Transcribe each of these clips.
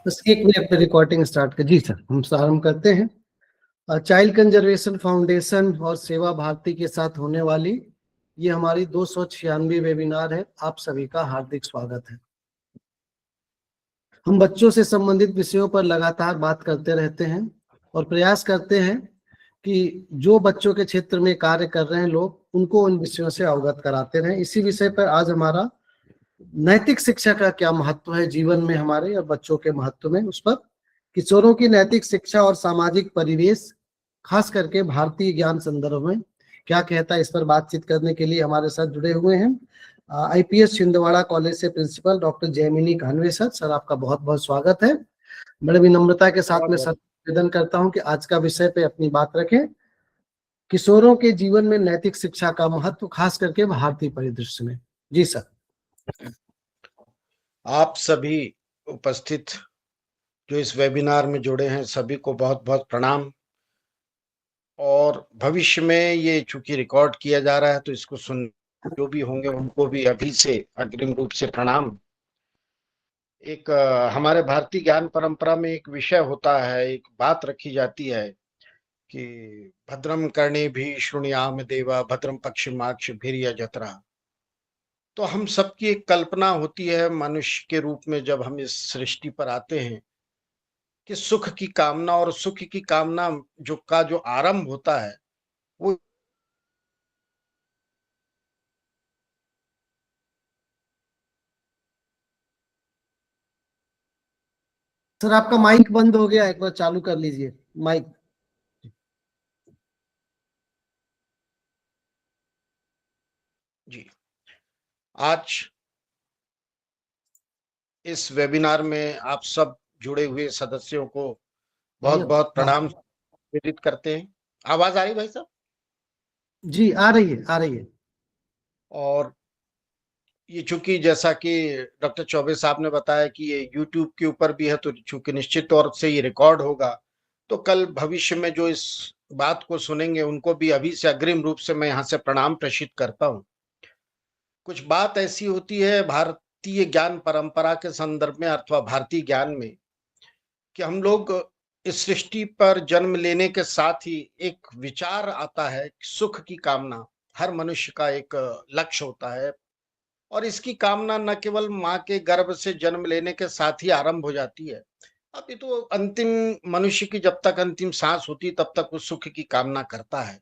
बस एक मिनट में रिकॉर्डिंग स्टार्ट कर। जी सर, हम आरंभ करते हैं। चाइल्ड कंजर्वेशन फाउंडेशन और सेवा भारती के साथ होने वाली ये हमारी 296वीं वेबिनार है। आप सभी का हार्दिक स्वागत है। हम बच्चों से संबंधित विषयों पर लगातार बात करते रहते हैं और प्रयास करते हैं कि जो बच्चों के क्षेत्र में कार्य कर रहे हैं लोग, उनको उन विषयों से अवगत कराते रहें। इसी विषय पर आज हमारा नैतिक शिक्षा का क्या महत्व है जीवन में हमारे और बच्चों के महत्व में, उस पर किशोरों की नैतिक शिक्षा और सामाजिक परिवेश, खास करके भारतीय ज्ञान संदर्भ में क्या कहता है, इस पर बातचीत करने के लिए हमारे साथ जुड़े हुए हैं आईपीएस छिंदवाड़ा कॉलेज से principal doctor Jaimini Kanwe sir. Sir आपका बहुत बहुत स्वागत है। बड़े विनम्रता के साथ में सर निवेदन करता हूं कि आज का विषय पे अपनी बात रखें, किशोरों के जीवन में नैतिक शिक्षा का महत्व, खास करके भारतीय परिदृश्य में। जी सर। आप सभी उपस्थित जो इस वेबिनार में जुड़े हैं सभी को बहुत बहुत प्रणाम। और भविष्य में ये चूंकि रिकॉर्ड किया जा रहा है तो इसको सुन जो भी होंगे उनको भी अभी से अग्रिम रूप से प्रणाम। एक हमारे भारतीय ज्ञान परंपरा में एक विषय होता है, एक बात रखी जाती है कि भद्रम कर्णेभिः शृणुयाम देवा भद्रम पश्चिमाक्षभिर्यजत्राः जत्रा। तो हम सबकी एक कल्पना होती है मनुष्य के रूप में, जब हम इस सृष्टि पर आते हैं, कि सुख की कामना, और सुख की कामना जो आरंभ होता है वो सर आपका माइक बंद हो गया, एक बार चालू कर लीजिए माइक। जी। आज इस वेबिनार में आप सब जुड़े हुए सदस्यों को बहुत बहुत प्रणाम निवेदित करते हैं। आवाज आ रही भाई साहब? जी आ रही है, आ रही है। और ये चूंकि जैसा कि डॉक्टर चौबे साहब ने बताया कि ये यूट्यूब के ऊपर भी है, तो चूंकि निश्चित तौर से ये रिकॉर्ड होगा, तो कल भविष्य में जो इस बात को सुनेंगे उनको भी अभी से अग्रिम रूप से मैं यहाँ से प्रणाम प्रेषित करता हूँ। कुछ बात ऐसी होती है भारतीय ज्ञान परंपरा के संदर्भ में अथवा भारतीय ज्ञान में, कि हम लोग इस सृष्टि पर जन्म लेने के साथ ही एक विचार आता है, सुख की कामना हर मनुष्य का एक लक्ष्य होता है। और इसकी कामना न केवल माँ के गर्भ से जन्म लेने के साथ ही आरंभ हो जाती है, अभी तो अंतिम मनुष्य की जब तक अंतिम सांस होती तब तक वो सुख की कामना करता है।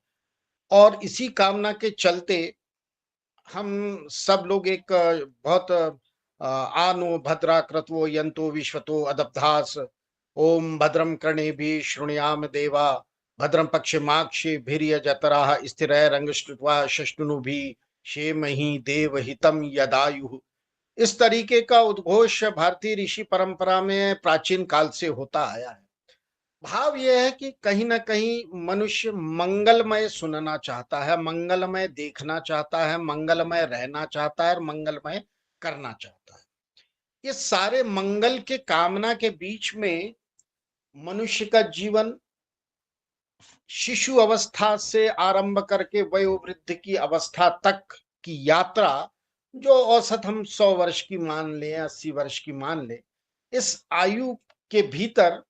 और इसी कामना के चलते हम सब लोग एक बहुत आनो भद्रा क्रतवो यंतो विश्वतो अदब्धास ओम भद्रम कर्णेभिः शृणुयाम देवा भद्रम पश्चिमाक्षिभिर्यजत्राः स्थिरैरंगश्रुत्वा शष्णुभिः क्षेमहि देवहितं यदायुः। इस तरीके का उद्घोष भारतीय ऋषि परंपरा में प्राचीन काल से होता आया है। भाव यह है कि कहीं ना कहीं मनुष्य मंगलमय सुनना चाहता है, मंगलमय देखना चाहता है, मंगलमय रहना चाहता है और मंगलमय करना चाहता है। ये सारे मंगल के कामना के बीच में मनुष्य का जीवन शिशु अवस्था से आरंभ करके वयोवृद्ध की अवस्था तक की यात्रा, जो औसत हम 100 वर्ष की मान लें, 80 वर्ष की मान लें, इस आयु के भीतर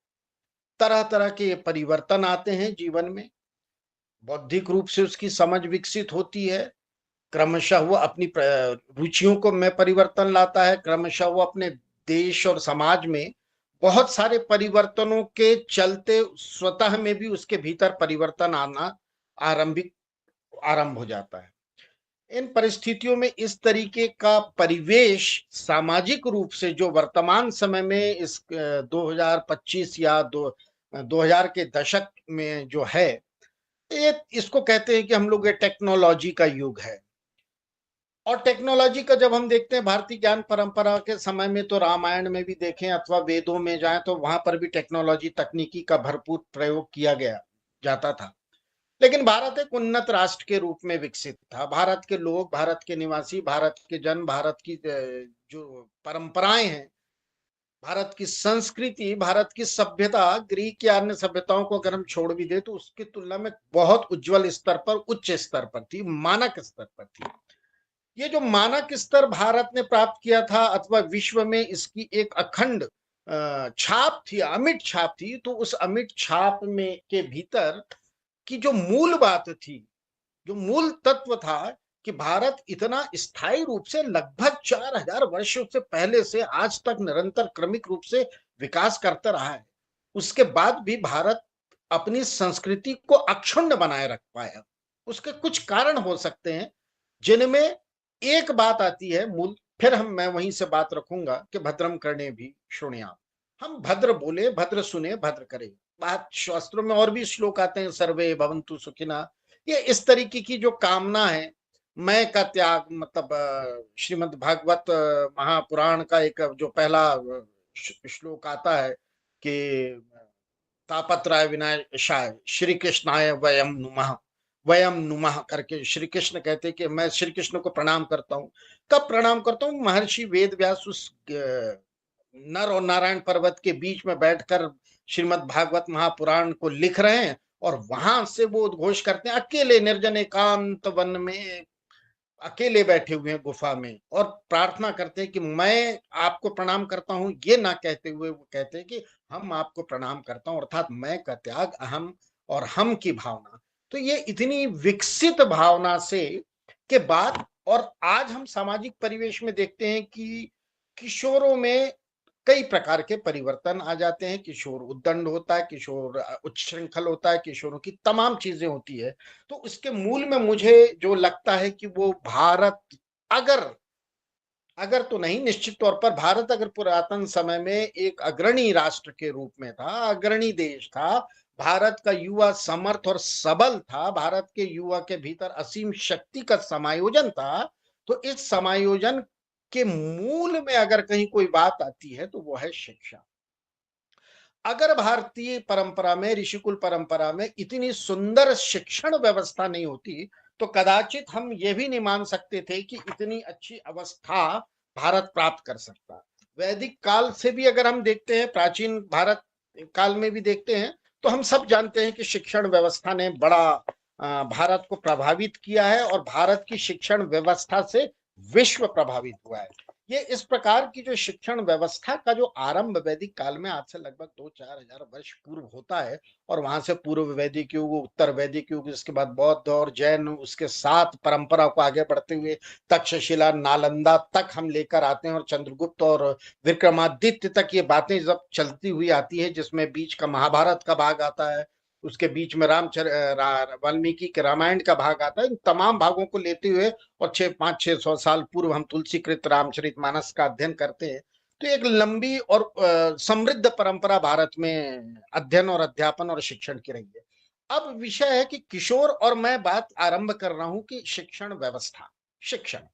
तरह तरह के परिवर्तन आते हैं जीवन में। बौद्धिक रूप से उसकी समझ विकसित होती है, क्रमशः वो अपनी रुचियों को में परिवर्तन लाता है, क्रमशः वो अपने देश और समाज में बहुत सारे परिवर्तनों के चलते स्वतः में भी उसके भीतर परिवर्तन आना आरंभ हो जाता है। इन परिस्थितियों में इस तरीके का परिवेश सामाजिक रूप से जो वर्तमान समय में इस 2025 या 2000 के दशक में जो है, ये इसको कहते हैं कि हम लोग ये टेक्नोलॉजी का युग है। और टेक्नोलॉजी का जब हम देखते हैं भारतीय ज्ञान परंपरा के समय में, तो रामायण में भी देखें अथवा वेदों में जाएं तो वहां पर भी टेक्नोलॉजी तकनीकी का भरपूर प्रयोग किया गया जाता था। लेकिन भारत एक उन्नत राष्ट्र के रूप में विकसित था। भारत के लोग, भारत के निवासी, भारत के जन, भारत की जो परंपराएं हैं, भारत की संस्कृति, भारत की सभ्यता ग्रीक या अन्य सभ्यताओं को अगर हम छोड़ भी दे तो उसकी तुलना में बहुत उज्जवल स्तर पर, उच्च स्तर पर थी, मानक स्तर पर थी। ये जो मानक स्तर भारत ने प्राप्त किया था अथवा विश्व में इसकी एक अखंड छाप थी, अमिट छाप थी, तो उस अमिट छाप में के भीतर की जो मूल बात थी, जो मूल तत्व था कि भारत इतना स्थायी रूप से लगभग 4000 वर्षों से पहले से आज तक निरंतर क्रमिक रूप से विकास करता रहा है, उसके बाद भी भारत अपनी संस्कृति को अक्षुण्ण बनाए रख पाया। उसके कुछ कारण हो सकते हैं, जिनमें एक बात आती है मूल, फिर मैं वहीं से बात रखूंगा कि भद्रम कर्णे भी शृणुयाम, हम भद्र बोले, भद्र सुने, भद्र करे। बात शास्त्रों में और भी श्लोक आते हैं, सर्वे भवन्तु सुखिनः, ये इस तरीके की जो कामना है, मैं का त्याग, मतलब श्रीमद् भागवत महापुराण का एक जो पहला श्लोक आता है कि तापत्रय विनाशाय श्री कृष्णाय वयम नुमः, वयम नुमः करके श्री कृष्ण कहते कि मैं श्री कृष्ण को प्रणाम करता हूँ। कब प्रणाम करता हूँ? महर्षि वेद व्यास उस नर और नारायण पर्वत के बीच में बैठकर श्रीमद् भागवत महापुराण को लिख रहे हैं, और वहां से वो उद्घोष करते हैं, अकेले निर्जन एकांत वन में अकेले बैठे हुए हैं गुफा में, और प्रार्थना करते हैं कि मैं आपको प्रणाम करता हूं, ये ना कहते हुए वो कहते हैं कि हम आपको प्रणाम करता हूं, अर्थात मैं का त्याग, अहम और हम की भावना। तो ये इतनी विकसित भावना से के बाद, और आज हम सामाजिक परिवेश में देखते हैं कि किशोरों में कई प्रकार के परिवर्तन आ जाते हैं, किशोर उद्दंड होता है, किशोर उच्छृंखल होता है, किशोरों की तमाम चीजें होती है। तो उसके मूल में मुझे जो लगता है कि वो भारत, अगर अगर तो नहीं, निश्चित तौर पर भारत अगर पुरातन समय में एक अग्रणी राष्ट्र के रूप में था, अग्रणी देश था, भारत का युवा समर्थ और सबल था, भारत के युवा के भीतर असीम शक्ति का समायोजन था, तो इस समायोजन के मूल में अगर कहीं कोई बात आती है तो वो है शिक्षा। अगर भारतीय परंपरा में, ऋषिकुल परंपरा में इतनी सुंदर शिक्षण व्यवस्था नहीं होती, तो कदाचित हम ये भी नहीं मान सकते थे कि इतनी अच्छी अवस्था भारत प्राप्त कर सकता। वैदिक काल से भी अगर हम देखते हैं, प्राचीन भारत काल में भी देखते हैं, तो हम सब जानते हैं कि शिक्षण व्यवस्था ने बड़ा भारत को प्रभावित किया है, और भारत की शिक्षण व्यवस्था से विश्व प्रभावित हुआ है। ये इस प्रकार की जो शिक्षण व्यवस्था का जो आरंभ वैदिक काल में आज से लगभग 2-4 हजार वर्ष पूर्व होता है, और वहां से पूर्व वैदिक युग, उत्तर वैदिक युग, इसके बाद बौद्ध और जैन, उसके साथ परंपरा को आगे बढ़ते हुए तक्षशिला, नालंदा तक हम लेकर आते हैं, और चंद्रगुप्त और विक्रमादित्य तक ये बातें जब चलती हुई आती है, जिसमें बीच का महाभारत का भाग आता है, उसके बीच में वाल्मीकि के रामायण का भाग आता है। इन तमाम भागों को लेते हुए, और 500-600 साल पूर्व हम तुलसीकृत रामचरितमानस का अध्ययन करते हैं, तो एक लंबी और समृद्ध परंपरा भारत में अध्ययन और अध्यापन और शिक्षण की रही है। अब विषय है कि किशोर और मैं बात आरंभ कर रहा हूं कि शिक्षण व्यवस्था, शिक्षण,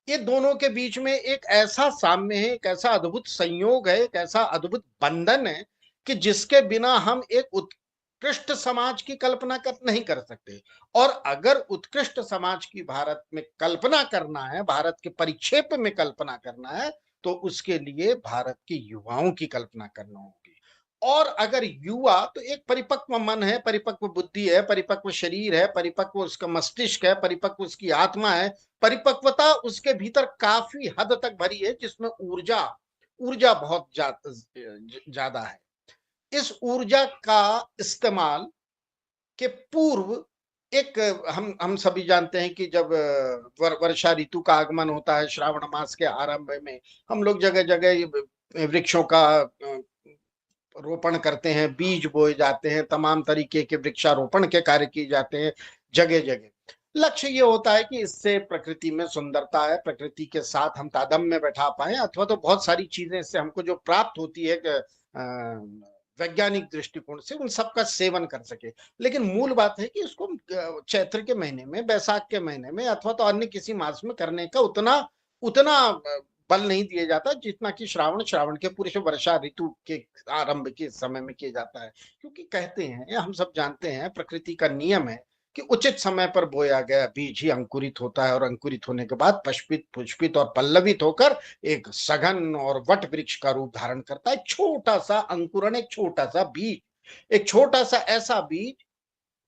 ये दोनों के बीच में एक ऐसा साम्य है, एक ऐसा अद्भुत संयोग है, एक ऐसा अद्भुत बंधन है कि जिसके बिना हम एक उत्कृष्ट समाज की कल्पना नहीं कर सकते। और अगर उत्कृष्ट समाज की भारत में कल्पना करना है, भारत के परिक्षेप में कल्पना करना है, तो उसके लिए भारत के युवाओं की कल्पना करना होगी। और अगर युवा, तो एक परिपक्व मन है, परिपक्व बुद्धि है, परिपक्व शरीर है, परिपक्व उसका मस्तिष्क है, परिपक्व उसकी आत्मा है, परिपक्वता उसके भीतर काफी हद तक भरी है, जिसमें ऊर्जा ऊर्जा बहुत ज्यादा है। इस ऊर्जा का इस्तेमाल के पूर्व एक, हम सभी जानते हैं कि जब वर्षा ऋतु का आगमन होता है, श्रावण मास के आरंभ में हम लोग जगह जगह वृक्षों का रोपण करते हैं, बीज बोए जाते हैं, तमाम तरीके के वृक्षारोपण के कार्य किए जाते हैं जगह जगह। लक्ष्य ये होता है कि इससे प्रकृति में सुंदरता है, प्रकृति के साथ हम तादात्म्य बैठा पाए, अथवा तो बहुत सारी चीजें इससे हमको जो प्राप्त होती है वैज्ञानिक दृष्टिकोण से, उन सबका सेवन कर सके। लेकिन मूल बात है कि इसको चैत्र के महीने में, बैसाख के महीने में, अथवा तो अन्य किसी मास में करने का उतना उतना बल नहीं दिया जाता, जितना कि श्रावण के पूरे वर्षा ऋतु के आरंभ के समय में किया जाता है। क्योंकि कहते हैं, हम सब जानते हैं, प्रकृति का नियम है कि उचित समय पर बोया गया बीज ही अंकुरित होता है, और अंकुरित होने के बाद पुष्पित पुष्पित और पल्लवित होकर एक सघन और वट वृक्ष का रूप धारण करता है। छोटा सा अंकुरण, एक छोटा सा बीज, एक छोटा सा ऐसा बीज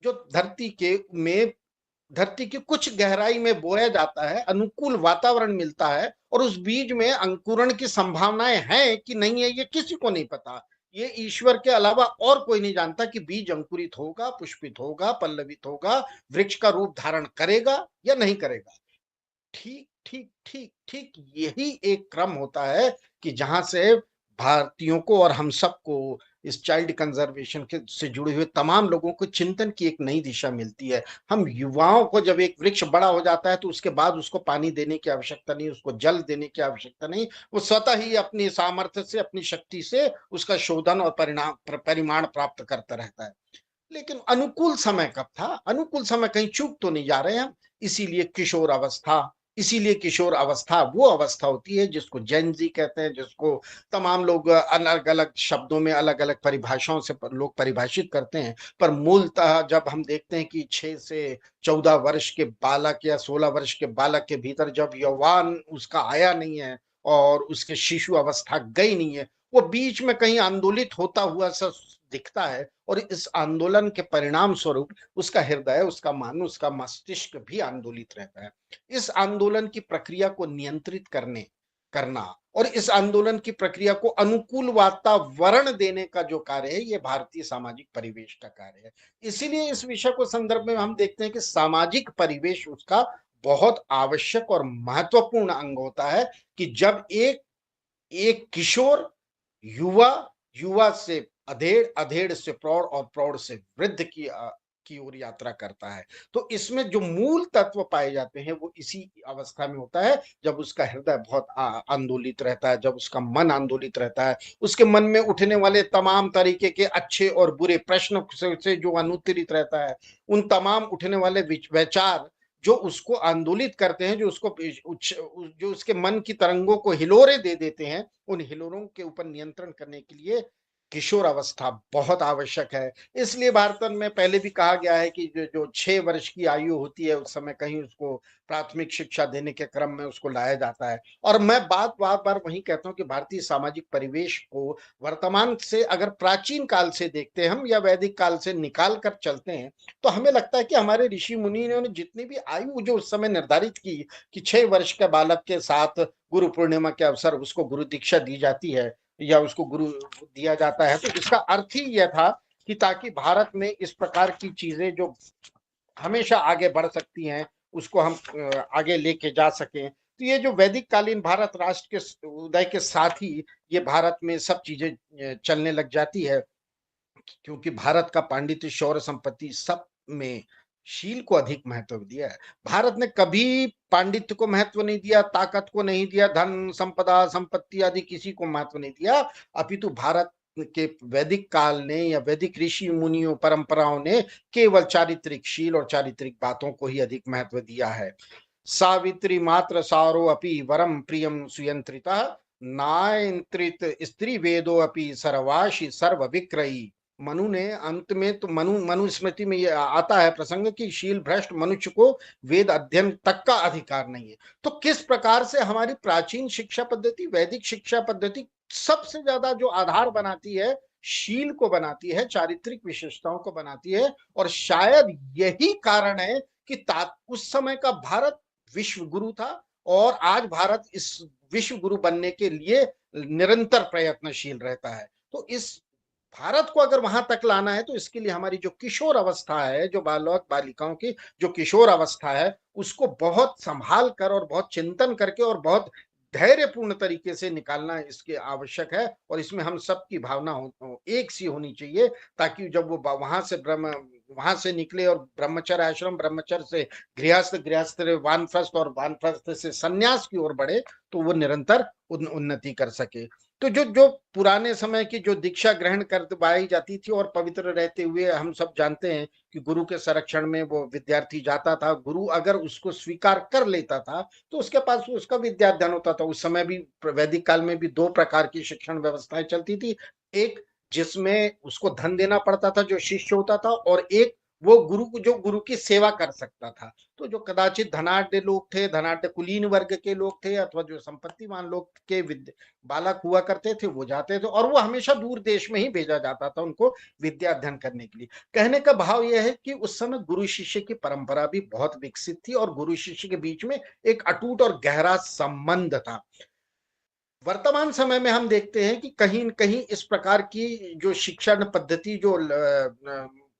जो धरती की कुछ गहराई में बोया जाता है, अनुकूल वातावरण मिलता है, और उस बीज में अंकुरण की संभावनाएं हैं कि नहीं है, ये किसी को नहीं पता। ये ईश्वर के अलावा और कोई नहीं जानता कि बीज अंकुरित होगा, पुष्पित होगा, पल्लवित होगा, वृक्ष का रूप धारण करेगा या नहीं करेगा। ठीक ठीक ठीक ठीक यही एक क्रम होता है कि जहां से भारतीयों को और हम सबको इस चाइल्ड कंजर्वेशन के से जुड़े हुए तमाम लोगों को चिंतन की एक नई दिशा मिलती है। हम युवाओं को जब एक वृक्ष बड़ा हो जाता है तो उसके बाद उसको पानी देने की आवश्यकता नहीं, उसको जल देने की आवश्यकता नहीं, वो स्वतः ही अपनी सामर्थ्य से, अपनी शक्ति से उसका शोधन और परिमाण प्राप्त करता रहता है। लेकिन अनुकूल समय कब था? अनुकूल समय कहीं चूक तो नहीं जा रहे हम। इसीलिए किशोर अवस्था, इसीलिए किशोर अवस्था वो अवस्था होती है जिसको जेन जी कहते हैं, जिसको तमाम लोग अलग अलग शब्दों में, अलग अलग परिभाषाओं से लोग परिभाषित करते हैं। पर मूलतः जब हम देखते हैं कि 6 से 14 वर्ष के बालक या 16 वर्ष के बालक के भीतर जब यौवन उसका आया नहीं है और उसके शिशु अवस्था गई नहीं है, वो बीच में कहीं आंदोलित होता हुआ सा दिखता है, और इस आंदोलन के परिणाम स्वरूप उसका हृदय, उसका मन, उसका मस्तिष्क भी आंदोलित रहता है। इस आंदोलन की प्रक्रिया को नियंत्रित करना और इस आंदोलन की प्रक्रिया को अनुकूल वातावरण देने का जो कार्य है, ये भारतीय सामाजिक परिवेश का कार्य है। इसीलिए इस विषय को संदर्भ में हम देखते हैं कि सामाजिक परिवेश उसका बहुत आवश्यक और महत्वपूर्ण अंग होता है कि जब एक एक किशोर, युवा, युवा से अधेड़, अधेड़ से प्रौढ़ और प्रौढ़ से वृद्ध की ओर यात्रा करता है। तो इसमें जो मूल तत्व पाए जाते हैं वो इसी अवस्था में होता है, जब उसका हृदय बहुत आंदोलित रहता है, जब उसका मन आंदोलित रहता है, उसके मन में उठने वाले तमाम तरीके के अच्छे और बुरे प्रश्न से जो अनुत्तरित रहता है, उन तमाम उठने वाले विचार जो उसको आंदोलित करते हैं, जो उसको जो उसके मन की तरंगों को हिलोरे दे देते हैं, उन हिलोरों के ऊपर नियंत्रण करने के लिए किशोर अवस्था बहुत आवश्यक है। इसलिए भारत में पहले भी कहा गया है कि जो 6 वर्ष की आयु होती है उस समय कहीं उसको प्राथमिक शिक्षा देने के क्रम में उसको लाया जाता है। और मैं बात बार बार वही कहता हूँ कि भारतीय सामाजिक परिवेश को वर्तमान से अगर प्राचीन काल से देखते हैं हम या वैदिक काल से निकाल कर चलते हैं, तो हमें लगता है कि हमारे ऋषि मुनि ने जितनी भी आयु जो उस समय निर्धारित की कि 6 वर्ष के बालक के साथ गुरु पूर्णिमा के अवसर उसको गुरु दीक्षा दी जाती है या उसको गुरु दिया जाता है, तो इसका अर्थ ही यह था कि ताकि भारत में इस प्रकार की चीजें जो हमेशा आगे बढ़ सकती हैं उसको हम आगे लेके जा सकें। तो ये जो वैदिक कालीन भारत राष्ट्र के उदय के साथ ही ये भारत में सब चीजें चलने लग जाती है, क्योंकि भारत का पांडित्य, शौर्य, संपत्ति सब में शील को अधिक महत्व दिया है। भारत ने कभी पांडित्य को महत्व नहीं दिया, ताकत को नहीं दिया, धन संपदा संपत्ति आदि किसी को महत्व नहीं दिया, अपितु भारत के वैदिक काल ने या वैदिक ऋषि मुनियों परंपराओं ने केवल चारित्रिक शील और चारित्रिक बातों को ही अधिक महत्व दिया है। सावित्री मात्र सारो अपि वरम प्रियम सुयंत्रिता नायंत्रित स्त्री वेदो अपि सर्वाशी सर्व विक्रयी। मनु ने अंत में तो मनुस्मृति में ये आता है प्रसंग कि शील भ्रष्ट मनुष्य को वेद अध्ययन तक का अधिकार नहीं है। तो किस प्रकार से हमारी प्राचीन शिक्षा पद्धति, वैदिक शिक्षा पद्धति सबसे ज्यादा जो आधार बनाती है, शील को बनाती है, चारित्रिक विशेषताओं को बनाती है। और शायद यही कारण है कि उस समय का भारत विश्व गुरु था और आज भारत इस विश्व गुरु बनने के लिए निरंतर प्रयत्नशील रहता है। तो इस भारत को अगर वहां तक लाना है तो इसके लिए हमारी जो किशोर अवस्था है, जो बालक बालिकाओं की जो किशोर अवस्था है, उसको बहुत संभाल कर और बहुत चिंतन करके और बहुत धैर्यपूर्ण तरीके से निकालना इसके आवश्यक है। और इसमें हम सबकी भावना एक सी होनी चाहिए, ताकि जब वो वहां से निकले और ब्रह्मचर्य आश्रम, ब्रह्मचर्य से गृहस्थ, गृहस्थ वानप्रस्थ और वानप्रस्थ से सन्यास की ओर बढ़े, तो वो निरंतर उन्नति कर सके। तो जो जो पुराने समय की जो दीक्षा ग्रहण करवाई जाती थी और पवित्र रहते हुए हम सब जानते हैं कि गुरु के संरक्षण में वो विद्यार्थी जाता था, गुरु अगर उसको स्वीकार कर लेता था तो उसके पास उसका विद्याध्ययन होता था। उस समय भी वैदिक काल में भी 2 प्रकार की शिक्षण व्यवस्थाएं चलती थी, एक जिसमें उसको धन देना पड़ता था जो शिष्य होता था, और एक वो जो गुरु की सेवा कर सकता था। तो जो कदाचित धनाढ्य लोग थे, धनाढ्य कुलीन वर्ग के लोग थे, अथवा जो संपत्तिवान लोग के बालक हुआ करते थे, वो जाते थे, और वो हमेशा दूर देश में ही भेजा जाता था उनको विद्या अध्ययन करने के लिए। कहने का भाव यह है कि उस समय गुरु शिष्य की परंपरा भी बहुत विकसित थी, और गुरु शिष्य के बीच में एक अटूट और गहरा संबंध था। वर्तमान समय में हम देखते हैं कि कहीं न कहीं इस प्रकार की जो शिक्षण पद्धति जो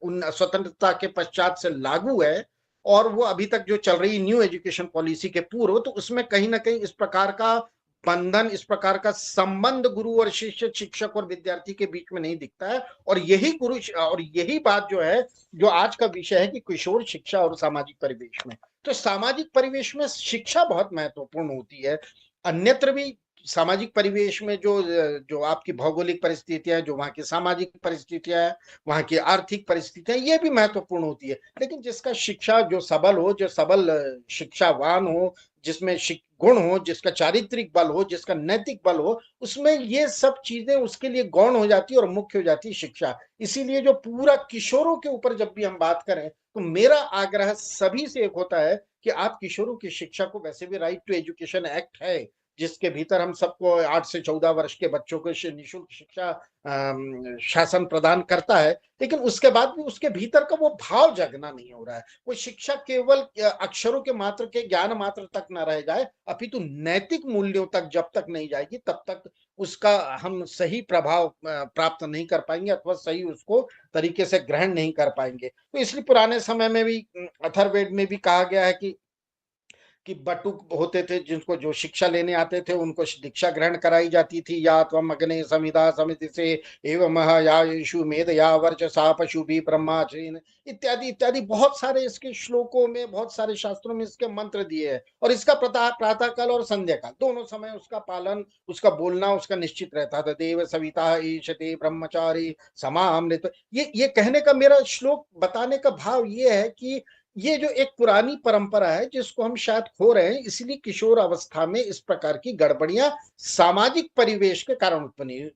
उन स्वतंत्रता के पश्चात से लागू है, और वो अभी तक जो चल रही न्यू एजुकेशन पॉलिसी के पूर्व, तो उसमें कहीं न कहीं इस प्रकार का बंधन, इस प्रकार का संबंध गुरु और शिष्य, शिक्षक और विद्यार्थी के बीच में नहीं दिखता है। और यही बात जो है, जो आज का विषय है कि किशोर शिक्षा और सामाजिक परिवेश में, तो सामाजिक परिवेश में शिक्षा बहुत महत्वपूर्ण होती है। अन्यत्र भी सामाजिक परिवेश में जो जो आपकी भौगोलिक परिस्थितियां, जो वहाँ की सामाजिक परिस्थितियां हैं, वहाँ की आर्थिक परिस्थितियां, ये भी महत्वपूर्ण होती है। लेकिन जिसका शिक्षा जो सबल हो, जो सबल शिक्षावान हो, जिसमें गुण हो, जिसका चारित्रिक बल हो, जिसका नैतिक बल हो, उसमें ये सब चीजें उसके लिए गौण हो जाती है और मुख्य हो जाती है शिक्षा। इसीलिए जो पूरा किशोरों के ऊपर जब भी हम बात करें, तो मेरा आग्रह सभी से एक होता है कि आप किशोरों की शिक्षा को, वैसे भी राइट टू एजुकेशन एक्ट है जिसके भीतर हम सबको 8 से 14 वर्ष के बच्चों को निःशुल्क शिक्षा शासन प्रदान करता है, लेकिन उसके बाद भी उसके भीतर का वो भाव जगना नहीं हो रहा है। वो शिक्षा केवल अक्षरों के मात्र के ज्ञान मात्र तक न रह जाए, अपितु नैतिक मूल्यों तक जब तक नहीं जाएगी, तब तक उसका हम सही प्रभाव प्राप्त नहीं कर पाएंगे, अथवा सही उसको तरीके से ग्रहण नहीं कर पाएंगे। तो इसलिए पुराने समय में भी अथर्ववेद में भी कहा गया है कि बटुक होते थे, जिनको जो शिक्षा लेने आते थे उनको दीक्षा ग्रहण कराई जाती थी। या त्वम अग्ने समिधा समिति से एवं या यीशु मेध या वर्च सा पशु भी ब्रह्माचीन इत्यादि इत्यादि, बहुत सारे इसके श्लोकों में, बहुत सारे शास्त्रों में इसके मंत्र दिए हैं। और इसका प्रातः काल और संध्या काल दोनों समय उसका पालन, उसका बोलना उसका निश्चित रहता था। देव सविता ईशते ब्रह्मचारी समामृत। ये कहने का, मेरा श्लोक बताने का भाव ये है कि ये जो एक पुरानी परंपरा है जिसको हम शायद खो रहे हैं, इसलिए किशोर अवस्था में इस प्रकार की गड़बड़ियां सामाजिक परिवेश के कारण उत्पन्न हुई।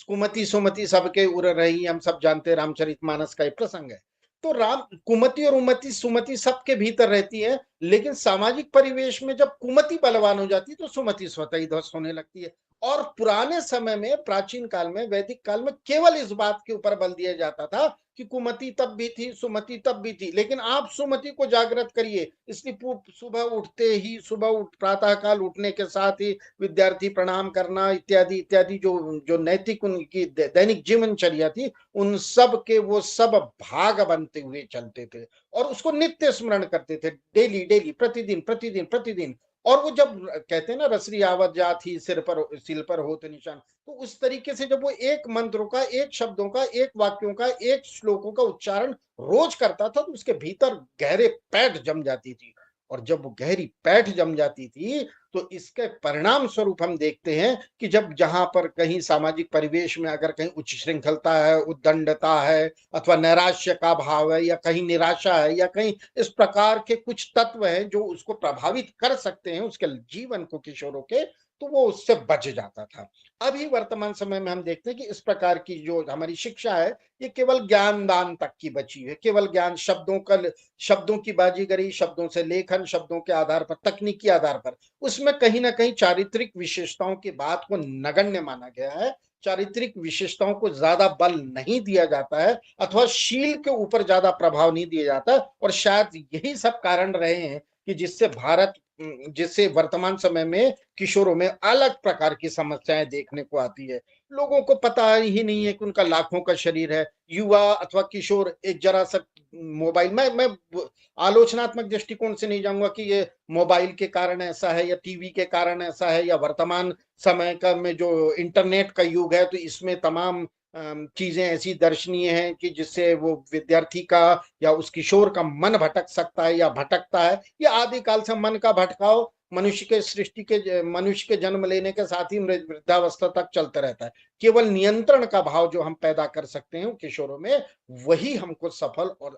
कुमति सुमति सबके उड़ रही, हम सब जानते हैं, रामचरितमानस का एक प्रसंग है। तो राम कुमति और उमति सुमति सबके भीतर रहती है, लेकिन सामाजिक परिवेश में जब कुमति बलवान हो जाती है तो सुमति स्वतः ही ध्वस्त होने लगती है। और पुराने समय में, प्राचीन काल में, वैदिक काल में केवल इस बात के ऊपर बल दिया जाता था कि कुमति तब भी थी, सुमति तब भी थी, लेकिन आप सुमति को जागृत करिए। इसलिए सुबह उठते ही, प्रातः काल उठने के साथ ही विद्यार्थी प्रणाम करना इत्यादि इत्यादि, जो जो नैतिक उनकी दैनिक जीवनचर्या थी, उन सब के वो सब भाग बनते हुए चलते थे, और उसको नित्य स्मरण करते थे, डेली डेली, प्रतिदिन प्रतिदिन प्रतिदिन। और वो जब कहते हैं ना, रसरी आवत जात ही सिर पर होत निशान, तो उस तरीके से जब वो एक मंत्रों का, एक शब्दों का, एक वाक्यों का, एक श्लोकों का उच्चारण रोज करता था, तो उसके भीतर गहरे पैठ जम जाती थी। और जब वो गहरी पैठ जम जाती थी, तो इसके परिणाम स्वरूप हम देखते हैं कि जब जहां पर कहीं सामाजिक परिवेश में अगर कहीं उच्च श्रृंखलता है, उद्दंडता है, अथवा नैराश्य का भाव है, या कहीं निराशा है, या कहीं इस प्रकार के कुछ तत्व हैं जो उसको प्रभावित कर सकते हैं, उसके जीवन को, किशोरों के, तो वो उससे बच जाता था। अभी वर्तमान समय में हम देखते हैं कि इस प्रकार की जो हमारी शिक्षा है, ये केवल ज्ञान दान तक की बची है। केवल ज्ञान, शब्दों की बाजीगरी, शब्दों से लेखन, शब्दों के आधार पर, तकनीकी आधार पर, उसमें कहीं ना कहीं चारित्रिक विशेषताओं की बात को नगण्य माना गया है। चारित्रिक विशेषताओं को ज्यादा बल नहीं दिया जाता है, अथवा शील के ऊपर ज्यादा प्रभाव नहीं दिया जाता। और शायद यही सब कारण रहे हैं कि जिससे वर्तमान समय में किशोरों में अलग प्रकार की समस्याएं देखने को आती है। लोगों को पता ही नहीं है कि उनका लाखों का शरीर है। युवा अथवा किशोर एक जरा सा मोबाइल, मैं आलोचनात्मक दृष्टिकोण से नहीं जाऊंगा कि ये मोबाइल के कारण ऐसा है, या टीवी के कारण ऐसा है, या वर्तमान समय का में जो इंटरनेट का युग है, तो इसमें तमाम चीजें ऐसी दर्शनीय हैं कि जिससे वो विद्यार्थी का या उस किशोर का मन भटक सकता है या भटकता है। ये आदिकाल से मन का भटकाव मनुष्य के जन्म लेने के साथ ही वृद्धावस्था तक चलता रहता है। केवल नियंत्रण का भाव जो हम पैदा कर सकते हैं किशोरों में, वही हमको सफल और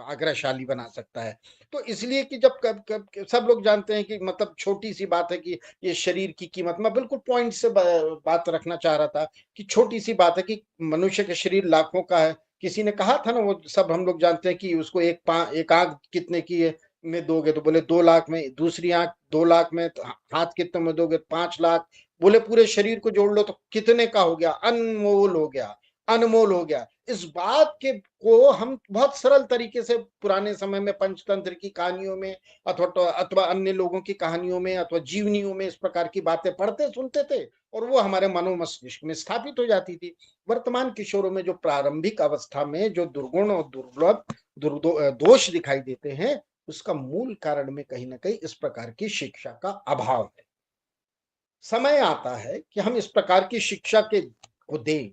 आग्रहशाली बना सकता है। तो इसलिए कि जब सब लोग जानते हैं कि मतलब छोटी सी बात है कि ये शरीर की कीमत, मैं बिल्कुल पॉइंट से बात रखना चाह रहा था कि छोटी सी बात है कि मनुष्य का शरीर लाखों का है, किसी ने कहा था ना, वो सब हम लोग जानते हैं कि उसको एक आंख कितने की है में दोगे, तो बोले 2 लाख में, दूसरी आंख 2 लाख में, तो हाथ कितने में दोगे, 5 लाख। बोले पूरे शरीर को जोड़ लो तो कितने का हो गया, अनमोल हो गया, अनमोल हो गया। इस बात के को हम बहुत सरल तरीके से पुराने समय में पंचतंत्र की कहानियों में अथवा अन्य लोगों की कहानियों में अथवा जीवनियों में इस प्रकार की बातें पढ़ते सुनते थे और वो हमारे मनोमस्तिष्क में स्थापित हो जाती थी। वर्तमान किशोरों में जो प्रारंभिक अवस्था में जो दुर्गुण और दुर्लभ दोष दिखाई देते हैं, उसका मूल कारण में कहीं ना कहीं इस प्रकार की शिक्षा का अभाव है। समय आता है कि हम इस प्रकार की शिक्षा के को दें।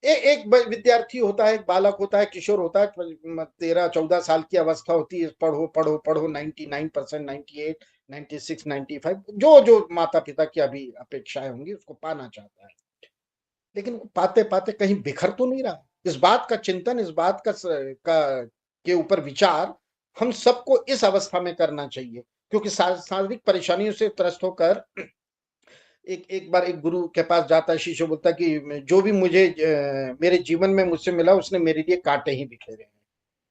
एक विद्यार्थी होता है, एक बालक होता है, किशोर होता है, 13-14 साल की अवस्था होती है, पढ़ो पढ़ो पढ़ो, 99%, 98, 96, 95, जो जो माता पिता की अभी अपेक्षाएं होंगी उसको पाना चाहता है, लेकिन वो पाते पाते कहीं बिखर तो नहीं रहा। इस बात का चिंतन, इस बात का के ऊपर विचार हम सबको इस अवस्था में करना चाहिए, क्योंकि शारीरिक परेशानियों से त्रस्त होकर एक एक बार एक गुरु के पास जाता है, शिष्य बोलता है कि जो भी मुझे मेरे जीवन में मुझसे मिला उसने मेरे लिए कांटे ही बिखेरे हैं।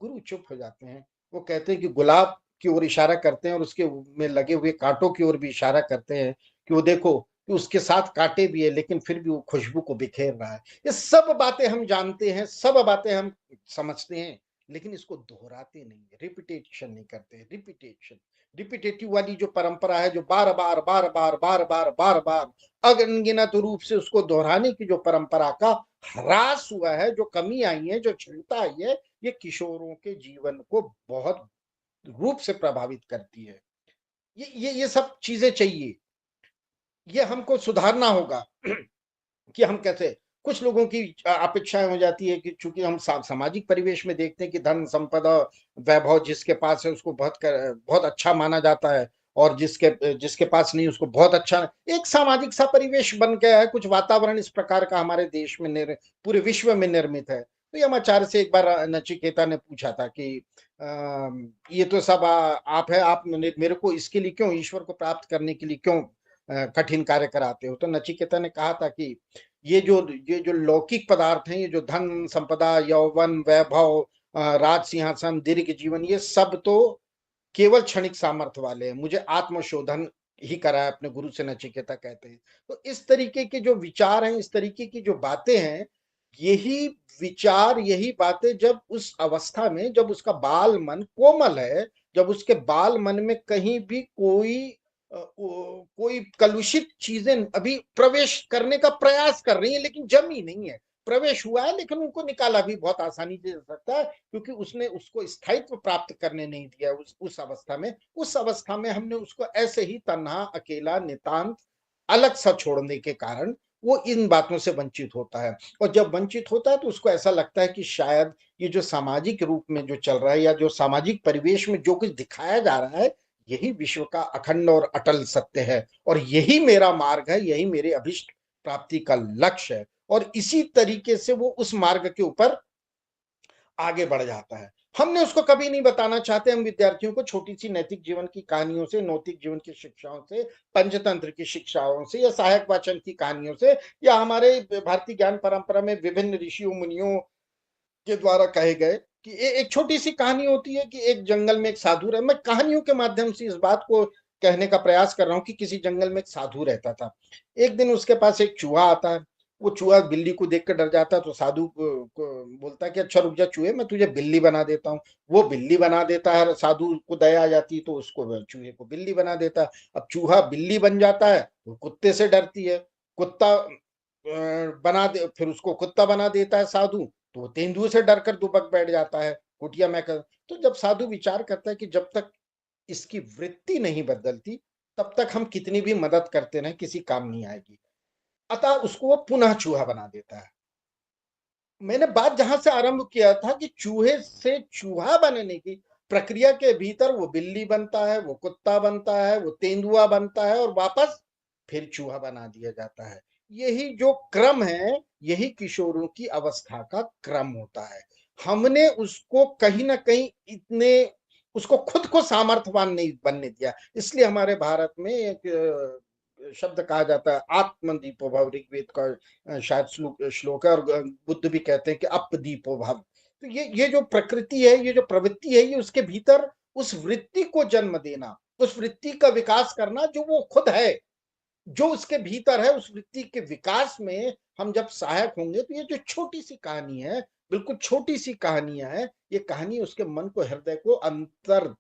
गुरु चुप हो जाते हैं। वो कहते हैं कि गुलाब की ओर इशारा करते हैं और उसके में लगे हुए कांटों की ओर भी इशारा करते हैं कि वो देखो कि उसके साथ कांटे भी है लेकिन फिर भी वो खुशबू को बिखेर रहा है। ये सब बातें हम जानते हैं, सब बातें हम समझते हैं, लेकिन इसको दोहराते नहीं है, रिपीटेशन नहीं करते, रिपीटेशन रिपीटेटिव वाली जो परंपरा है, जो बार बार बार बार बार बार बार बार अनगिनत रूप से उसको दोहराने की जो परंपरा का ह्रास हुआ है, जो कमी आई है, जो क्षमता आई है, ये किशोरों के जीवन को बहुत रूप से प्रभावित करती है। ये सब चीजें चाहिए, ये हमको सुधारना होगा। कि हम कैसे, कुछ लोगों की अपेक्षाएं हो जाती है कि चूंकि हम सामाजिक परिवेश में देखते हैं कि धन संपदा वैभव जिसके पास है उसको बहुत अच्छा माना जाता है, और जिसके जिसके पास नहीं उसको बहुत अच्छा। एक सामाजिक सा परिवेश बन गया है, कुछ वातावरण इस प्रकार का हमारे देश में पूरे विश्व में निर्मित है। तो यमाचार्य से एक बार नचिकेता ने पूछा था कि ये तो सब आप है, आप मेरे को इसके लिए क्यों, ईश्वर को प्राप्त करने के लिए क्यों कठिन कार्य कराते हो। तो नचिकेता ने कहा था कि ये जो लौकिक पदार्थ हैं, ये जो धन संपदा, यौवन, वैभव, राज सिंहासन, दीर्घ जीवन, ये सब तो केवल क्षणिक सामर्थ्य वाले हैं, मुझे आत्मशोधन ही करा है अपने गुरु से, नचिकेता कहते हैं। तो इस तरीके के जो विचार हैं, इस तरीके की जो बातें हैं, यही विचार, यही बातें जब उस अवस्था में, जब उसका बाल मन कोमल है, जब उसके बाल मन में कहीं भी कोई कलुषित चीजें अभी प्रवेश करने का प्रयास कर रही है लेकिन जमी नहीं है, प्रवेश हुआ है लेकिन उनको निकाला भी बहुत आसानी से जा सकता है, क्योंकि उसने उसको स्थायित्व प्राप्त करने नहीं दिया। उस अवस्था में हमने उसको ऐसे ही तन्हा, अकेला, नितांत, अलग सा छोड़ने के कारण वो इन बातों से वंचित होता है। और जब वंचित होता है तो उसको ऐसा लगता है कि शायद ये जो सामाजिक रूप में जो चल रहा है, या जो सामाजिक परिवेश में जो कुछ दिखाया जा रहा है, यही विश्व का अखंड और अटल सत्य है, और यही मेरा मार्ग है, यही मेरे अभिष्ट प्राप्ति का लक्ष्य है। और इसी तरीके से वो उस मार्ग के ऊपर आगे बढ़ जाता है। हमने उसको कभी नहीं बताना चाहते, हम विद्यार्थियों को छोटी सी नैतिक जीवन की कहानियों से, नैतिक जीवन की शिक्षाओं से, पंचतंत्र की शिक्षाओं से, या सहायक वाचन की कहानियों से, या हमारे भारतीय ज्ञान परंपरा में विभिन्न ऋषियों मुनियों के द्वारा कहे गए कि एक छोटी सी कहानी होती है कि एक जंगल में एक साधु रहे। मैं कहानियों के माध्यम से इस बात को कहने का प्रयास कर रहा हूँ कि किसी जंगल में एक साधु रहता था। एक दिन उसके पास एक चूहा आता है। वो चूहा बिल्ली को देख कर डर जाता है, तो साधु को बोलता है कि अच्छा रुक जा चूहे, मैं तुझे बिल्ली बना देता हूँ। वो बिल्ली बना देता है, साधु को दया आ जाती है तो उसको, चूहे को बिल्ली बना देता है। अब चूहा बिल्ली बन जाता है तो कुत्ते से डरती है, कुत्ता फिर उसको कुत्ता बना देता है साधु, तो वो तेंदुए से डरकर दुबक बैठ जाता है, कुटिया में कर। तो जब साधु विचार करता है कि जब तक इसकी वृत्ति नहीं बदलती तब तक हम कितनी भी मदद करते रहे किसी काम नहीं आएगी, अतः उसको वो पुनः चूहा बना देता है। मैंने बात जहां से आरंभ किया था कि चूहे से चूहा बनने की प्रक्रिया के भीतर वो बिल्ली बनता है, वो कुत्ता बनता है, वो तेंदुआ बनता है, और वापस फिर चूहा बना दिया जाता है। यही जो क्रम है, यही किशोरों की अवस्था का क्रम होता है। हमने उसको कहीं ना कहीं इतने उसको खुद को सामर्थ्यवान नहीं बनने दिया, इसलिए हमारे भारत में एक शब्द कहा जाता है आत्मदीपो भव, ऋग्वेद का शायद श्लोक है, और बुद्ध भी कहते हैं कि अपदीपो भव, तो ये जो प्रकृति है, ये जो प्रवृत्ति है, ये उसके भीतर उस वृत्ति को जन्म देना, उस वृत्ति का विकास करना जो वो खुद है, जो उसके भीतर है, उस वृत्ति के विकास में हम जब सहायक होंगे, तो ये जो छोटी सी कहानी है, बिल्कुल छोटी सी कहानियां है, ये कहानी उसके मन को, हृदय को अंतर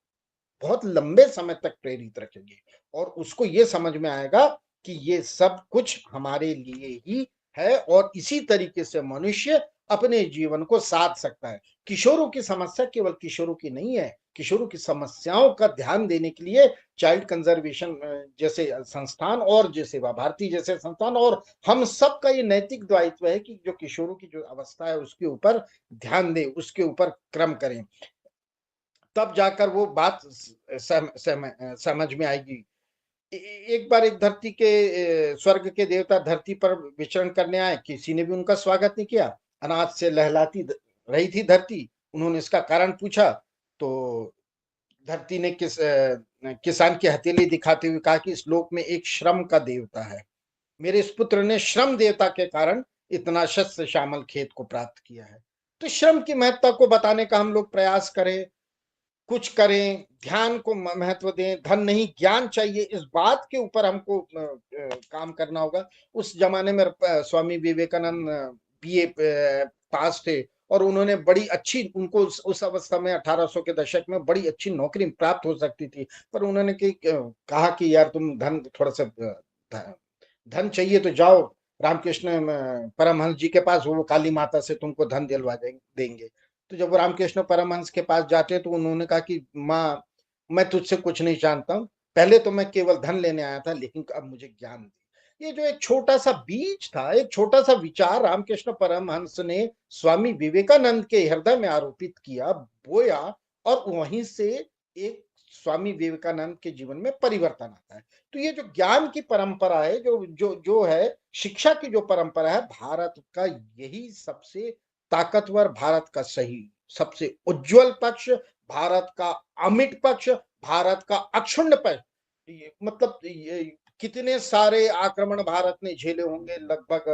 बहुत लंबे समय तक प्रेरित रखेंगे और उसको ये समझ में आएगा कि ये सब कुछ हमारे लिए ही है और इसी तरीके से मनुष्य अपने जीवन को साध सकता है। किशोरों की समस्या केवल किशोरों की नहीं है, किशोरों की समस्याओं का ध्यान देने के लिए चाइल्ड कंजर्वेशन जैसे संस्थान और जो सेवा भारती जैसे संस्थान और हम सब का ये नैतिक दायित्व है कि जो किशोरों की जो अवस्था है उसके ऊपर ध्यान दें, उसके ऊपर क्रम करें, तब जाकर वो बात समझ में आएगी। एक बार एक धरती के स्वर्ग के देवता धरती पर विचरण करने आए, किसी ने भी उनका स्वागत नहीं किया। अनाज से लहलाती रही थी धरती, उन्होंने इसका कारण पूछा तो धरती ने किसान की हथेली दिखाते हुए कहा कि इस लोक में एक श्रम का देवता है, मेरे इस पुत्र ने श्रम देवता के कारण इतना शस्य श्यामल खेत को प्राप्त किया है। तो श्रम की महत्ता को बताने का हम लोग प्रयास करें, कुछ करें, ध्यान को महत्व दें, धन नहीं ज्ञान चाहिए, इस बात के ऊपर हमको काम करना होगा। उस जमाने में स्वामी विवेकानंद बीए पास थे और उन्होंने बड़ी अच्छी, उनको उस अवस्था में 1800 के दशक में बड़ी अच्छी नौकरी प्राप्त हो सकती थी, पर उन्होंने कहा कि यार तुम धन थोड़ा सा धन चाहिए तो जाओ रामकृष्ण परमहंस जी के पास, वो काली माता से तुमको धन दिलवा देंगे। तो जब वो रामकृष्ण परमहंस के पास जाते तो उन्होंने कहा कि माँ मैं तुझसे कुछ नहीं जानता हूँ, पहले तो मैं केवल धन लेने आया था लेकिन अब मुझे ज्ञान दे। ये जो एक छोटा सा बीज था, एक छोटा सा विचार रामकृष्ण परमहंस ने स्वामी विवेकानंद के हृदय में आरोपित किया, बोया, और वहीं से एक स्वामी विवेकानंद के जीवन में परिवर्तन आता है। तो ये जो ज्ञान की परंपरा है, जो जो जो है शिक्षा की जो परंपरा है, भारत का यही सबसे ताकतवर, भारत का सही सबसे उज्जवल पक्ष, भारत का अमिट पक्ष, भारत का अक्षुण्ण पक्ष। मतलब कितने सारे आक्रमण भारत ने झेले होंगे लगभग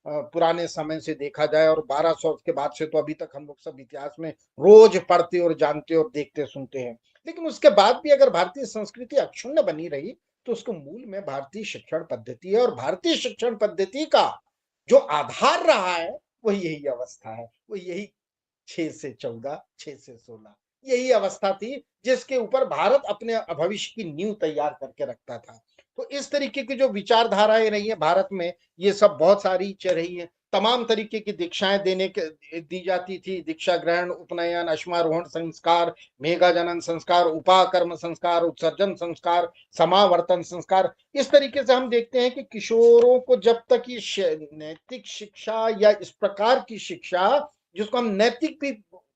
पुराने समय से देखा जाए, और 1200 के बाद से तो अभी तक हम लोग सब इतिहास में रोज पढ़ते और जानते और देखते सुनते हैं। लेकिन उसके बाद भी अगर भारतीय संस्कृति अक्षुण्ण बनी रही तो उसको मूल में भारतीय शिक्षण पद्धति है, और भारतीय शिक्षण पद्धति का जो आधार रहा है वो यही अवस्था है, वो यही 6 से 14, 6 से 16 यही अवस्था थी जिसके ऊपर भारत अपने भविष्य की नींव तैयार करके रखता था। तो इस तरीके की जो विचारधाराएं रही है भारत में, ये सब बहुत सारी चल रही है। तमाम तरीके की दीक्षाएं दी जाती थी, दीक्षा ग्रहण, उपनयन, अश्मारोहण संस्कार, मेघा जनन संस्कार, उपाकर्म संस्कार, उत्सर्जन संस्कार, समावर्तन संस्कार। इस तरीके से हम देखते हैं कि किशोरों को जब तक ये नैतिक शिक्षा या इस प्रकार की शिक्षा, जिसको हम नैतिक भी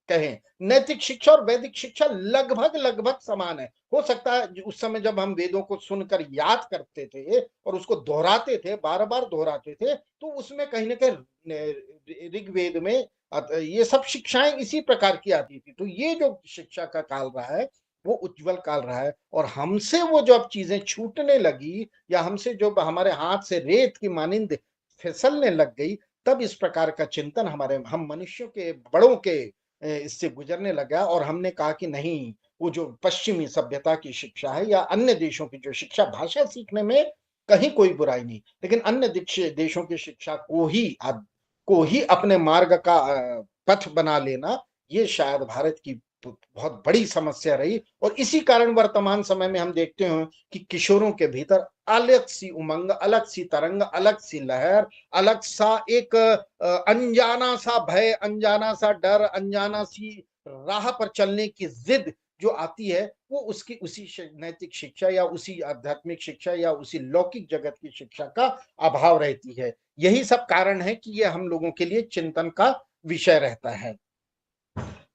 कहें, नैतिक शिक्षा और वैदिक शिक्षा लगभग लगभग समान है। हो सकता है उस समय जब हम वेदों को सुनकर याद करते थे और उसको दोहराते थे, बार बार दोहराते थे, तो उसमें कहीं ना कहीं ऋग्वेद में ये सब शिक्षाएं इसी प्रकार की आती थी। तो ये जो शिक्षा का काल रहा है वो उज्जवल काल रहा है, और हमसे वो जो अब चीजें छूटने लगी या हमसे जो हमारे हाथ से रेत की मानिंद फिसलने लग गई, तब इस प्रकार का चिंतन हम मनुष्यों के बड़ों के इससे गुजरने लगा, और हमने कहा कि नहीं, वो जो पश्चिमी सभ्यता की शिक्षा है या अन्य देशों की जो शिक्षा, भाषा सीखने में कहीं कोई बुराई नहीं, लेकिन अन्य देशों की शिक्षा को ही अपने मार्ग का पथ बना लेना, ये शायद भारत की बहुत बड़ी समस्या रही। और इसी कारण वर्तमान समय में हम देखते हैं कि किशोरों के भीतर अलग सी उमंग, अलग सी तरंग, अलग सी लहर, अलग सा एक अनजाना सा भय, अनजाना सा डर, अनजाना सी राह पर चलने की जिद जो आती है, वो उसकी उसी नैतिक शिक्षा या उसी आध्यात्मिक शिक्षा या उसी लौकिक जगत की शिक्षा का अभाव रहती है। यही सब कारण है कि ये हम लोगों के लिए चिंतन का विषय रहता है।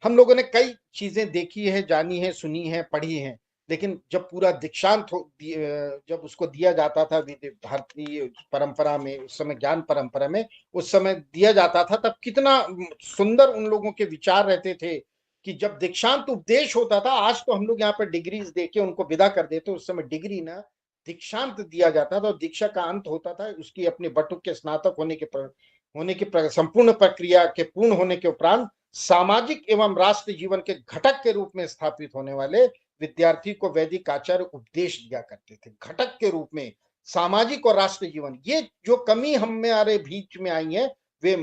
हम लोगों ने कई चीजें देखी है, जानी है, सुनी है, पढ़ी है, लेकिन जब पूरा दीक्षांत जब उसको दिया जाता था भारतीय परंपरा में, उस समय ज्ञान परंपरा में उस समय दिया जाता था, तब कितना सुंदर उन लोगों के विचार रहते थे कि जब दीक्षांत उपदेश होता था, आज तो हम लोग यहाँ पर डिग्रीज देके उनको विदा कर देते, उस समय डिग्री ना दीक्षांत दिया जाता था, और दीक्षा का अंत होता था उसकी अपने बटुक के स्नातक होने के संपूर्ण प्रक्रिया के पूर्ण होने के उपरांत सामाजिक एवं राष्ट्र जीवन के घटक के रूप में स्थापित होने वाले विद्यार्थी को वैदिक आचार्य उपदेश दिया करते थे। घटक के रूप में सामाजिक और राष्ट्र जीवन, ये जो कमी हमारे बीच में आई है वे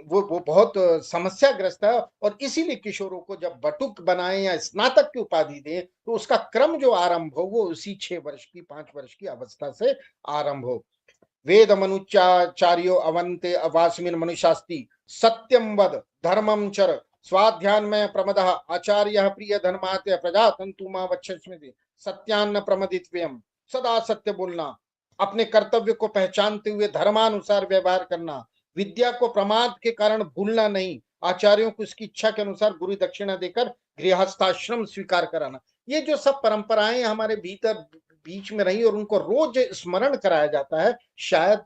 वो बहुत समस्याग्रस्त है। और इसीलिए किशोरों को जब बटुक बनाए या स्नातक की उपाधि दें तो उसका क्रम जो आरंभ हो वो उसी 6 वर्ष की 5 वर्ष की अवस्था से आरंभ हो। वेद मनुचाचार्यो अवंते अवास्मिन मनुशास्ति सत्यम वद धर्मम चर स्वाध्यान में प्रमदः आचार्य प्रिय धर्मात्य प्रजा तंतु मा वक्षस्मि सत्यान्न प्रमदित्वयम्। सदा सत्य बोलना, अपने कर्तव्य को पहचानते हुए धर्मानुसार व्यवहार करना, विद्या को प्रमाद के कारण भूलना नहीं, आचार्यों को उसकी इच्छा के अनुसार गुरु दक्षिणा देकर गृहस्थाश्रम स्वीकार कराना। ये जो सब परंपराएं हमारे भीतर बीच में रही और उनको रोज स्मरण कराया जाता है, शायद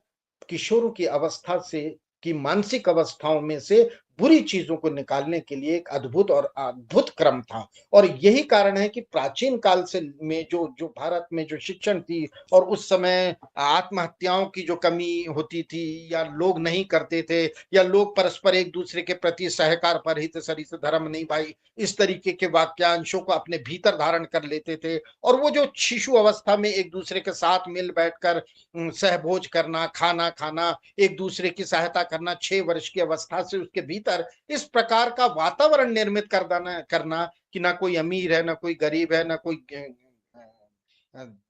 किशोरों की अवस्था से की मानसिक अवस्थाओं में से बुरी चीजों को निकालने के लिए एक अद्भुत क्रम था। और यही कारण है कि प्राचीन काल से में जो भारत में जो शिक्षण थी और उस समय आत्महत्याओं की जो कमी होती थी या लोग नहीं करते थे या लोग परस्पर एक दूसरे के प्रति सहकार परहित सरिस धर्म नहीं भाई, इस तरीके के वाक्यांशों को अपने भीतर धारण कर लेते थे। और वो जो शिशु अवस्था में एक दूसरे के साथ मिल बैठकर सहभोज करना, खाना खाना, एक दूसरे की सहायता करना, 6 वर्ष की अवस्था से उसके भीतर इस प्रकार का वातावरण निर्मित करना कि ना कोई अमीर है, ना कोई गरीब है, ना कोई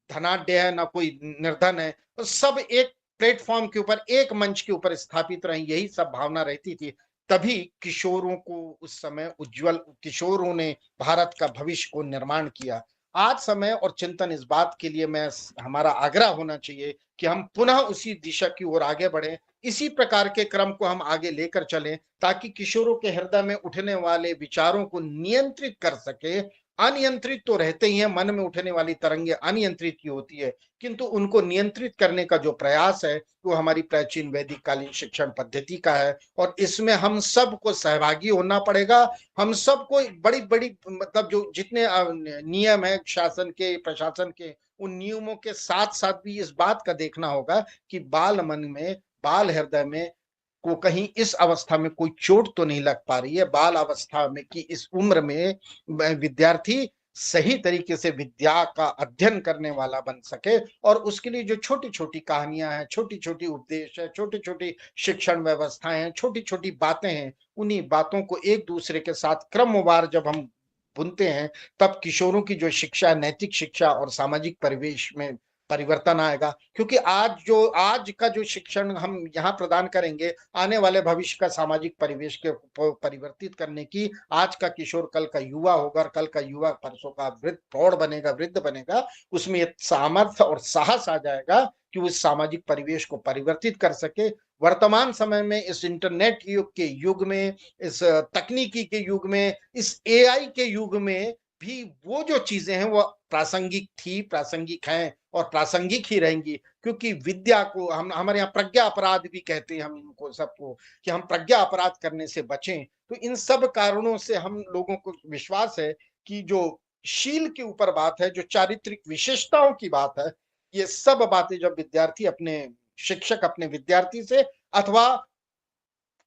धनाढ्य है, ना कोई निर्धन है, तो सब एक प्लेटफॉर्म के ऊपर, एक मंच के ऊपर स्थापित रहे, यही सब भावना रहती थी। तभी किशोरों को उस समय उज्जवल किशोरों ने भारत का भविष्य को निर्माण किया। आज समय और चिंतन इस बात के लिए हमारा आग्रह होना चाहिए कि हम पुनः उसी दिशा की ओर आगे बढ़ें, इसी प्रकार के क्रम को हम आगे लेकर चलें ताकि किशोरों के हृदय में उठने वाले विचारों को नियंत्रित कर सके। अनियंत्रित तो रहते ही हैं, मन में उठने वाली तरंगे अनियंत्रित की होती है, किंतु उनको नियंत्रित करने का जो प्रयास है वो हमारी प्राचीन वैदिक कालीन शिक्षण पद्धति का है। और इसमें हम सबको सहभागी होना पड़ेगा। हम सबको बड़ी बड़ी मतलब जो जितने नियम है शासन के, प्रशासन के, उन नियमों के साथ साथ भी इस बात का देखना होगा कि बाल मन में, बाल हृदय में को कहीं इस अवस्था में कोई चोट तो नहीं लग पा रही है। बाल अवस्था में की इस उम्र में विद्यार्थी सही तरीके से विद्या का अध्ययन करने वाला बन सके। और उसके लिए जो छोटी छोटी कहानियां हैं, छोटी छोटी उपदेश है, छोटी छोटी शिक्षण व्यवस्थाएं हैं, छोटी छोटी बातें हैं, उन्हीं बातों को एक दूसरे के साथ क्रमवार जब हम बुनते हैं तब किशोरों की जो शिक्षा, नैतिक शिक्षा और सामाजिक परिवेश में परिवर्तन आएगा। क्योंकि आज का जो शिक्षण हम यहाँ प्रदान करेंगे, आने वाले भविष्य का सामाजिक परिवेश के परिवर्तित करने की, आज का किशोर कल का युवा होगा और कल का युवा परसों का प्रौढ़ बनेगा, वृद्ध बनेगा। उसमें सामर्थ्य और साहस आ जाएगा कि उस सामाजिक परिवेश को परिवर्तित कर सके। वर्तमान समय में इस इंटरनेट युग के युग में, इस तकनीकी के युग में, इस एआई के युग में भी वो जो चीजें हैं वो प्रासंगिक थी, प्रासंगिक हैं और प्रासंगिक ही रहेंगी। क्योंकि विद्या को हम हमारे यहाँ प्रज्ञा अपराध भी कहते हैं हम इनको सबको, कि हम प्रज्ञा अपराध करने से बचें। तो इन सब कारणों से हम लोगों को विश्वास है कि जो शील के ऊपर बात है, जो चारित्रिक विशेषताओं की बात है, ये सब बातें जब विद्यार्थी अपने शिक्षक अपने विद्यार्थी से अथवा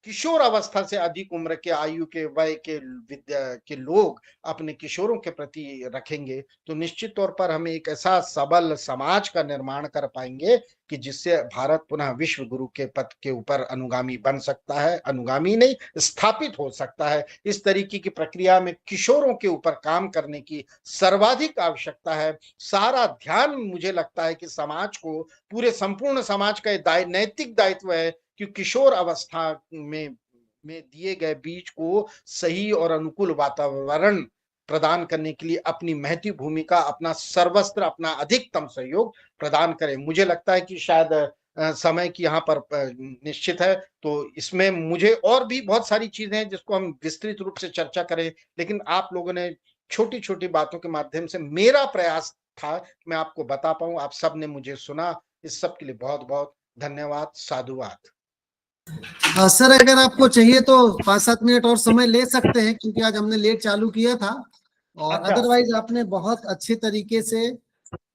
किशोर अवस्था से अधिक उम्र के आयु के वय के विद्या के लोग अपने किशोरों के प्रति रखेंगे तो निश्चित तौर पर हम एक ऐसा सबल समाज का निर्माण कर पाएंगे कि जिससे भारत पुनः विश्व गुरु के पद के ऊपर अनुगामी बन सकता है, अनुगामी नहीं स्थापित हो सकता है। इस तरीके की प्रक्रिया में किशोरों के ऊपर काम करने की सर्वाधिक आवश्यकता है। सारा ध्यान मुझे लगता है कि समाज को, पूरे संपूर्ण समाज का नैतिक दायित्व है कि किशोर अवस्था में दिए गए बीज को सही और अनुकूल वातावरण प्रदान करने के लिए अपनी महती भूमिका, अपना सर्वस्त्र, अपना अधिकतम सहयोग प्रदान करें। मुझे लगता है कि शायद समय की यहाँ पर निश्चित है, तो इसमें मुझे और भी बहुत सारी चीजें हैं जिसको हम विस्तृत रूप से चर्चा करें, लेकिन आप लोगों ने छोटी छोटी बातों के माध्यम से, मेरा प्रयास था मैं आपको बता पाऊं, आप सब ने मुझे सुना, इस सब के लिए बहुत बहुत धन्यवाद, साधुवाद। सर अगर आपको चाहिए तो 5-7 मिनट और समय ले सकते हैं, क्योंकि आज हमने लेट चालू किया था और अदरवाइज आपने बहुत अच्छे तरीके से,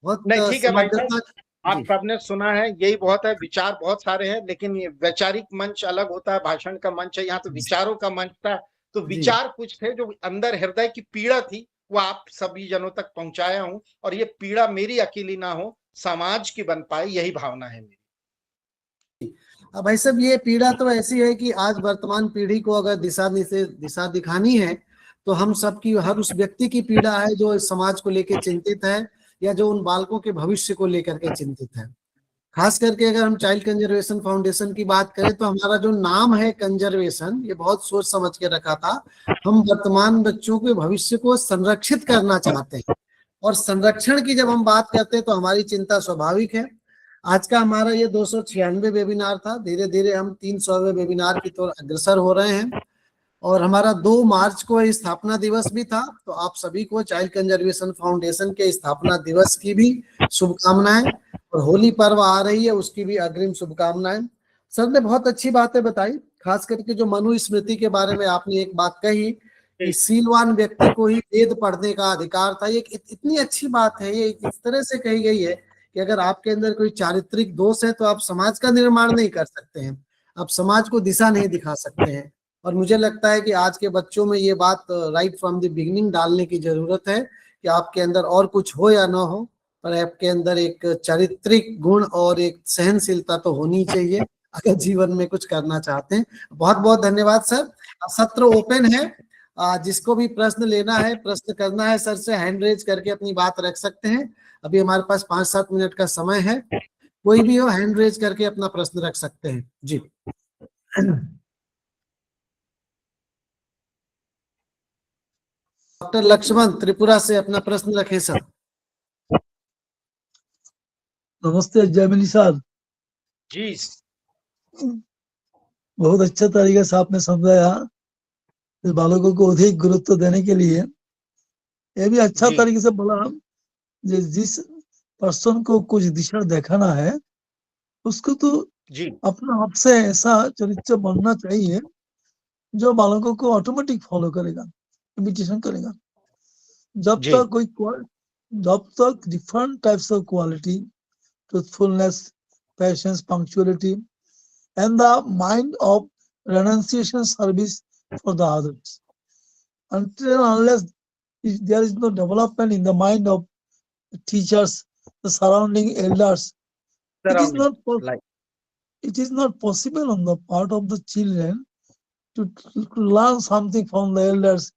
बहुत नहीं ठीक है भाई साहब, आप सबने सुना है, यही बहुत है। विचार बहुत सारे हैं, लेकिन ये वैचारिक मंच अलग होता है, भाषण का मंच है, यहाँ तो विचारों का मंच था, तो जी विचार कुछ थे जो अंदर हृदय की पीड़ा थी, वो आप सभी जनों तक पहुंचाया हूं, और ये पीड़ा मेरी अकेली ना हो, समाज की बन पाए, यही भावना है मेरी। अब भाई साहब, ये पीड़ा तो ऐसी है कि आज वर्तमान पीढ़ी को अगर दिशा दिखानी है, तो हम सबकी, हर उस व्यक्ति की पीड़ा है जो इस समाज को लेकर चिंतित है, या जो उन बालकों के भविष्य को लेकर के चिंतित है। खास करके अगर हम चाइल्ड कंजर्वेशन फाउंडेशन की बात करें, तो हमारा जो नाम है कंजर्वेशन, ये बहुत सोच समझ के रखा था। हम वर्तमान बच्चों के भविष्य को संरक्षित करना चाहते हैं, और संरक्षण की जब हम बात करते हैं तो हमारी चिंता स्वाभाविक है। आज का हमारा ये 296 वेबिनार था, धीरे धीरे हम 300वें वेबिनार की तरफ अग्रसर हो रहे हैं। और हमारा 2 मार्च को स्थापना दिवस भी था, तो आप सभी को चाइल्ड कंजर्वेशन फाउंडेशन के स्थापना दिवस की भी शुभकामनाएं, और होली पर्व आ रही है, उसकी भी अग्रिम शुभकामनाएं। सर ने बहुत अच्छी बातें बताई, खास करके जो मनुस्मृति के बारे में आपने एक बात कही कि सीलवान व्यक्ति को ही वेद पढ़ने का अधिकार था। ये इतनी अच्छी बात है, ये इस तरह से कही गई है कि अगर आपके अंदर कोई चारित्रिक दोष है तो आप समाज का निर्माण नहीं कर सकते हैं, आप समाज को दिशा नहीं दिखा सकते हैं। और मुझे लगता है कि आज के बच्चों में ये बात राइट फ्रॉम द बिगिनिंग डालने की जरूरत है कि आपके अंदर और कुछ हो या ना हो, पर आपके अंदर एक चारित्रिक गुण और एक सहनशीलता तो होनी चाहिए अगर जीवन में कुछ करना चाहते हैं। बहुत बहुत धन्यवाद सर। सत्र ओपन है, जिसको भी प्रश्न लेना है, प्रश्न करना है, सर से हैंड रेज करके अपनी बात रख सकते हैं। अभी हमारे पास 5-7 मिनट का समय है, कोई भी हो हैंड रेज करके अपना प्रश्न रख सकते हैं जी। डॉक्टर लक्ष्मण त्रिपुरा से अपना प्रश्न रखें सर। नमस्ते जयमिनी सर। जी बहुत अच्छा तरीके से आपने समझाया, इस बालकों को अधिक गुरुत्व देने के लिए। ये भी अच्छा जी तरीके से बोला, जिस पर्सन को कुछ दिशा दिखाना है, उसको तो जी अपना आप से ऐसा चरित्र बनना चाहिए जो बालकों को ऑटोमेटिक फॉलो करेगा, इमिटेशन करेगा। जब जी तक different types of quality, truthfulness, patience, punctuality, and the mind of renunciation service for the others. Until and unless there is no development in the mind of the teachers, the surrounding elders, it is surrounding not like it is not possible on the part of the children to learn something from the elders,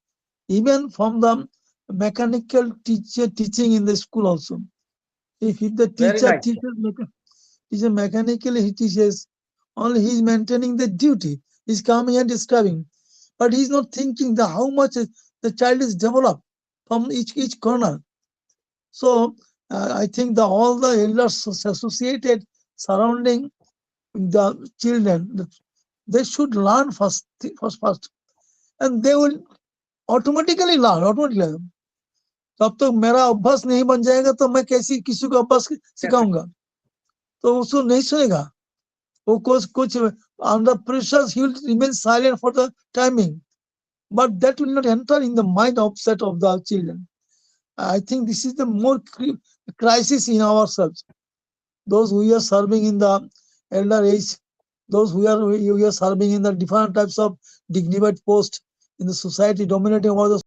even from the mechanical teaching in the school also. If the very teacher nice teaches mechanically, he teaches, only he is maintaining the duty. He's coming and describing, but he's not thinking the how much the child is developed from each corner. So I think all the elders associated surrounding the children, they should learn first, and they will automatically learn. तब तक मेरा अभ्यास नहीं बन जाएगा तो मैं कैसी किसी को अभ्यास सिखाऊंगा, तो उसको नहीं सुनेगा। वो कुछ under pressure he will remain silent for the timing, but that will not enter in the mind set of the children. I think this is the more crisis in ourselves. Those who are serving in the elder age, those who are serving in the different types of dignified post in the society dominating over the